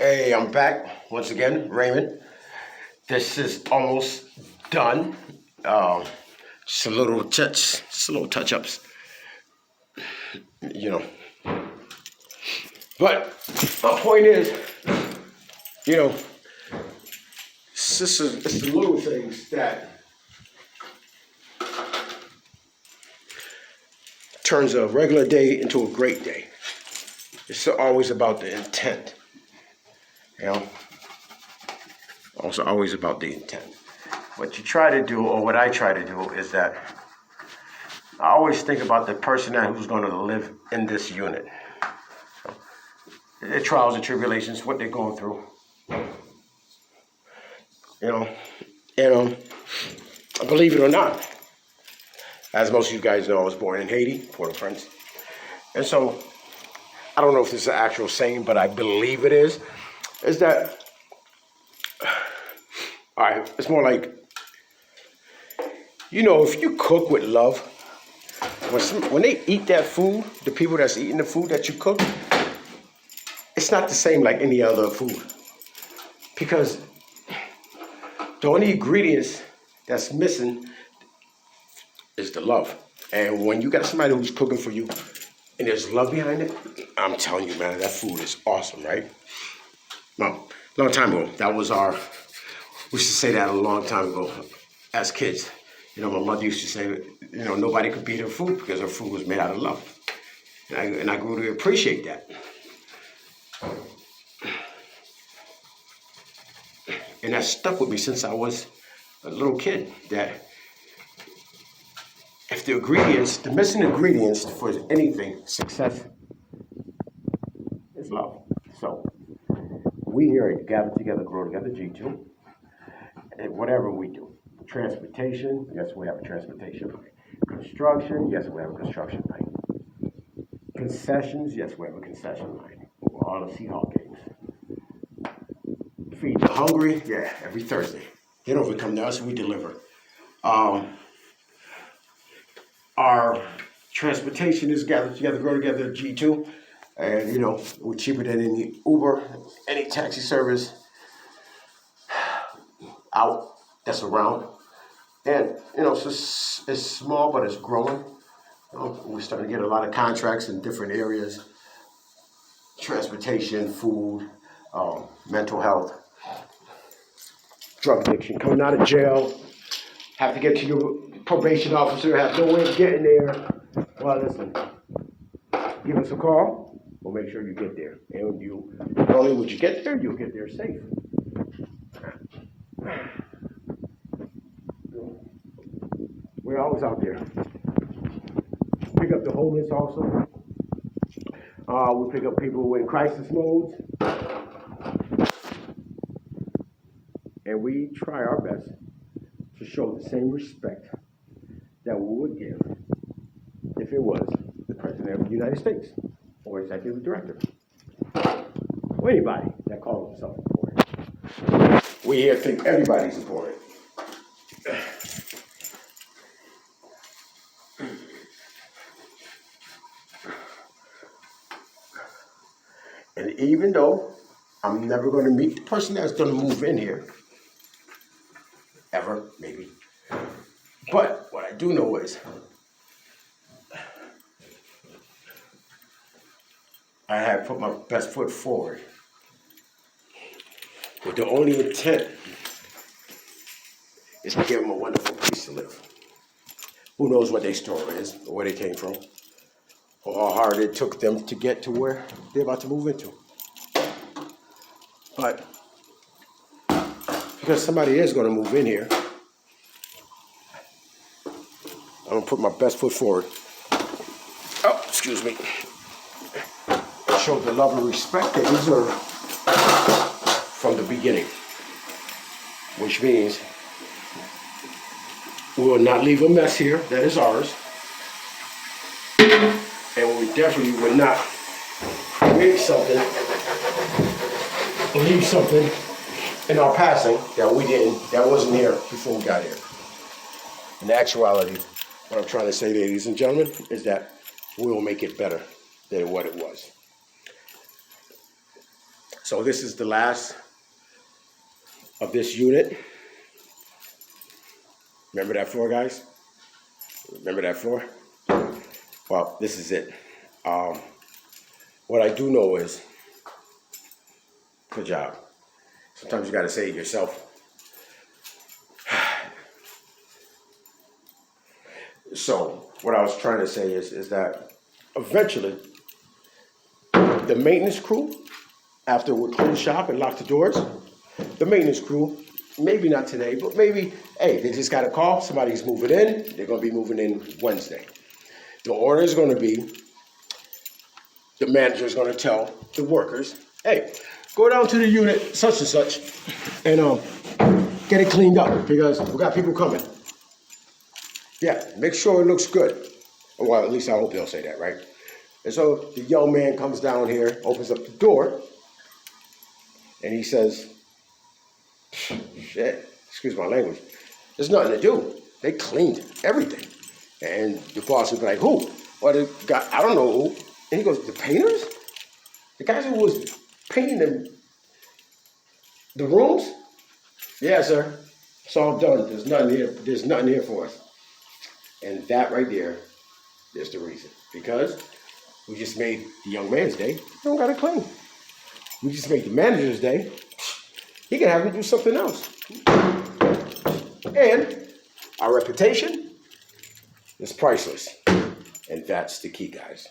Hey, I'm back once again, Raymond. This is almost done. Um, just a little touch-ups, you know. But my point is, you know, it's the little things that turns a regular day into a great day. It's always about the intent, you know. Also, always about the intent. What you try to do, or what I try to do, is that I always think about the person who's going to live in this unit. So, their trials and tribulations, what they're going through. You know, and believe it or not, as most of you guys know, I was born in Haiti, Port-au-Prince. And so, I don't know if this is an actual saying, but I believe it is that, all right, it's more like, if you cook with love, when they eat that food, the people that's eating the food that you cook, it's not the same like any other food. Because the only ingredients that's missing is the love. And when you got somebody who's cooking for you and there's love behind it, I'm telling you, man, that food is awesome, right? No, long time ago, we used to say that a long time ago as kids. My mother used to say, nobody could beat her food because her food was made out of love. And I grew to appreciate that. And that stuck with me since I was a little kid, that if the missing ingredients for anything, success, is love. So we here at Gather Together, Grow Together, G2, and whatever we do. Transportation, yes, we have a transportation line. Construction, yes, we have a construction line. Concessions, yes, we have a concession line. All the Seahawk games. Feed the hungry, yeah, every Thursday. They don't even come to us, we deliver. Our transportation is Gather Together, Grow Together, G2. And, we're cheaper than any Uber, any taxi service out that's around. And, it's small, but it's growing. We're starting to get a lot of contracts in different areas. Transportation, food, mental health, drug addiction, coming out of jail, have to get to your probation officer, have no way of getting there. Well, listen, give us a call. We'll make sure you get there. And not only would you get there, you'll get there safe. We're always out there. Pick up the homeless also. We pick up people who are in crisis modes. And we try our best to show the same respect that we would give if it was the President of the United States or Executive Director or anybody that calls himself important. We here think everybody's important. And even though I'm never going to meet the person that's going to move in here, ever, maybe. But what I do know is I have put my best foot forward with the only intent is to give them a wonderful place to live. Who knows what their story is, or where they came from, or how hard it took them to get to where they're about to move into. But because somebody is going to move in here, I'm going to put my best foot forward. Oh, excuse me. And show the love and respect they deserve from the beginning. Which means we will not leave a mess here that is ours. And we definitely would not create something, leave something in our passing that wasn't here before we got here. In actuality, what I'm trying to say, ladies and gentlemen, is that we will make it better than what it was. So this is the last of this unit. Remember that floor, guys? Remember that floor? Well, this is it. What I do know is, good job. Sometimes you got to say it yourself. So what I was trying to say is that eventually the maintenance crew, after we close shop and lock the doors, the maintenance crew, maybe not today, but maybe, hey, they just got a call, somebody's moving in, they're going to be moving in Wednesday. The order is going to be, the manager is going to tell the workers, hey, go down to the unit such and such and get it cleaned up because we got people coming. Yeah, make sure it looks good. Well, at least I hope they'll say that, right? And so the young man comes down here, opens up the door, and he says, shit, excuse my language, there's nothing to do. They cleaned everything. And the boss would be like, who? Or the guy, I don't know who. And he goes, the painters? The guys who was painting the rooms? Yeah, sir. It's all done. There's nothing here for us. And that right there is the reason. Because we just made the young man's day. He don't got to clean. We just made the manager's day. He can have him do something else. And our reputation is priceless. And that's the key, guys.